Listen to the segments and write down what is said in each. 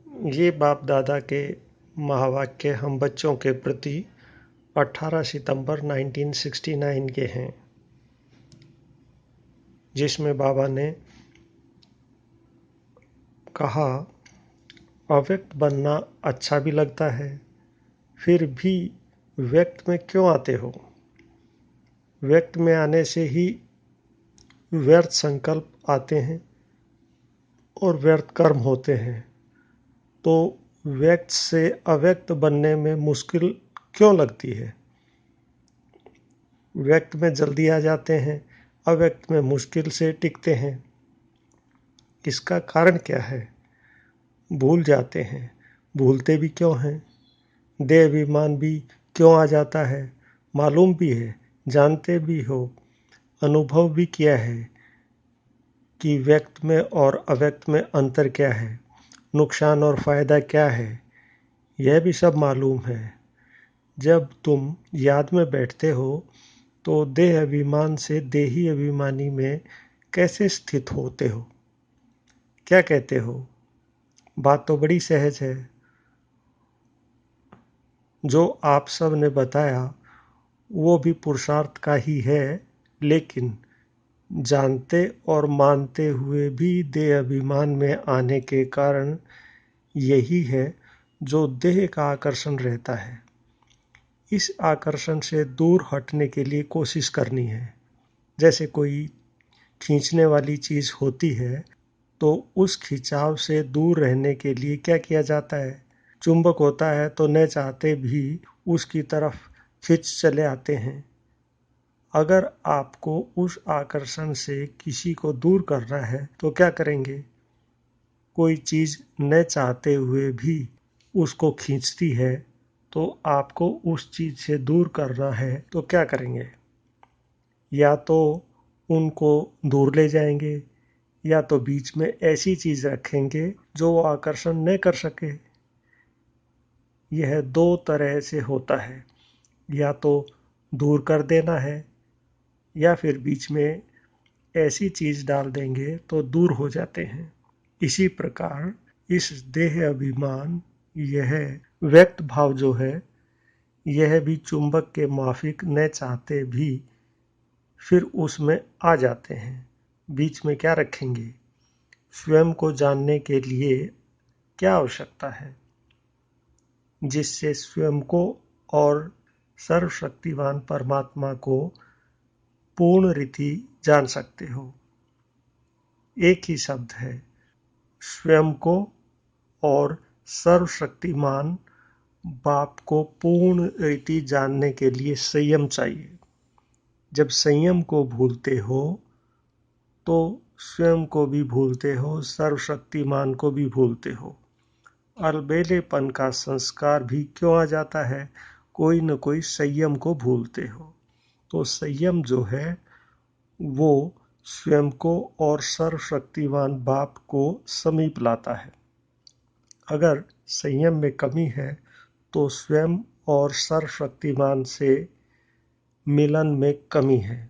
ये बाप दादा के महावाक्य हम बच्चों के प्रति 18 सितंबर 1969 के हैं, जिसमें बाबा ने कहा, अव्यक्त बनना अच्छा भी लगता है, फिर भी व्यक्त में क्यों आते हो? व्यक्त में आने से ही व्यर्थ संकल्प आते हैं और व्यर्थ कर्म होते हैं। तो व्यक्त से अव्यक्त बनने में मुश्किल क्यों लगती है? व्यक्त में जल्दी आ जाते हैं, अव्यक्त में मुश्किल से टिकते हैं। इसका कारण क्या है? भूल जाते हैं। भूलते भी क्यों हैं? देह अभिमान भी क्यों आ जाता है? मालूम भी है, जानते भी हो, अनुभव भी किया है कि व्यक्त में और अव्यक्त में अंतर क्या है, नुकसान और फायदा क्या है, यह भी सब मालूम है। जब तुम याद में बैठते हो तो देह अभिमान से देही अभिमानी में कैसे स्थित होते हो? क्या कहते हो? बात तो बड़ी सहज है। जो आप सब ने बताया वो भी पुरुषार्थ का ही है, लेकिन जानते और मानते हुए भी देह अभिमान में आने के कारण यही है जो देह का आकर्षण रहता है। इस आकर्षण से दूर हटने के लिए कोशिश करनी है। जैसे कोई खींचने वाली चीज होती है तो उस खिंचाव से दूर रहने के लिए क्या किया जाता है? चुंबक होता है तो न चाहते भी उसकी तरफ खिंच चले आते हैं। अगर आपको उस आकर्षण से किसी को दूर करना है तो क्या करेंगे? कोई चीज न चाहते हुए भी उसको खींचती है तो आपको उस चीज से दूर करना है तो क्या करेंगे? या तो उनको दूर ले जाएंगे या तो बीच में ऐसी चीज रखेंगे जो वो आकर्षण न कर सके। यह दो तरह से होता है, या तो दूर कर देना है या फिर बीच में ऐसी चीज डाल देंगे तो दूर हो जाते हैं। इसी प्रकार इस देह अभिमान, यह व्यक्त भाव जो है, यह भी चुंबक के माफिक न चाहते भी फिर उसमें आ जाते हैं। बीच में क्या रखेंगे? स्वयं को जानने के लिए क्या आवश्यकता है जिससे स्वयं को और सर्वशक्तिवान परमात्मा को पूर्ण रीति जान सकते हो? एक ही शब्द है, स्वयं को और सर्वशक्तिमान बाप को पूर्ण रीति जानने के लिए संयम चाहिए। जब संयम को भूलते हो तो स्वयं को भी भूलते हो, सर्वशक्तिमान को भी भूलते हो। अलबेलेपन का संस्कार भी क्यों आ जाता है? कोई न कोई संयम को भूलते हो। तो संयम जो है वो स्वयं को और सर्वशक्तिवान बाप को समीप लाता है। अगर संयम में कमी है तो स्वयं और सर्वशक्तिमान से मिलन में कमी है।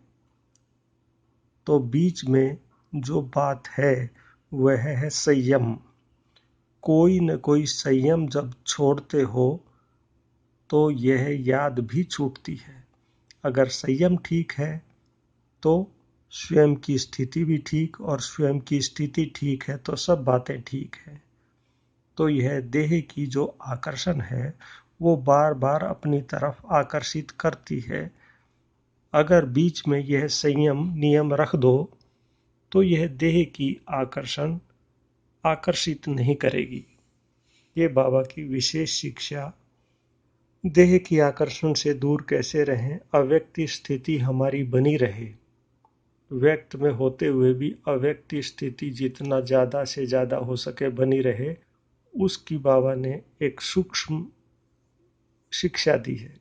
तो बीच में जो बात है वह है संयम। कोई न कोई संयम जब छोड़ते हो तो यह याद भी छूटती है। अगर संयम ठीक है तो स्वयं की स्थिति भी ठीक, और स्वयं की स्थिति ठीक है तो सब बातें ठीक है। तो यह देह की जो आकर्षण है वो बार बार अपनी तरफ आकर्षित करती है। अगर बीच में यह संयम नियम रख दो तो यह देह की आकर्षण आकर्षित नहीं करेगी। ये बाबा की विशेष शिक्षा। देह की आकर्षण से दूर कैसे रहें, अव्यक्त स्थिति हमारी बनी रहे। व्यक्त में होते हुए भी अव्यक्त स्थिति जितना ज्यादा से ज्यादा हो सके बनी रहे, उसकी बाबा ने एक सूक्ष्म शिक्षा दी है।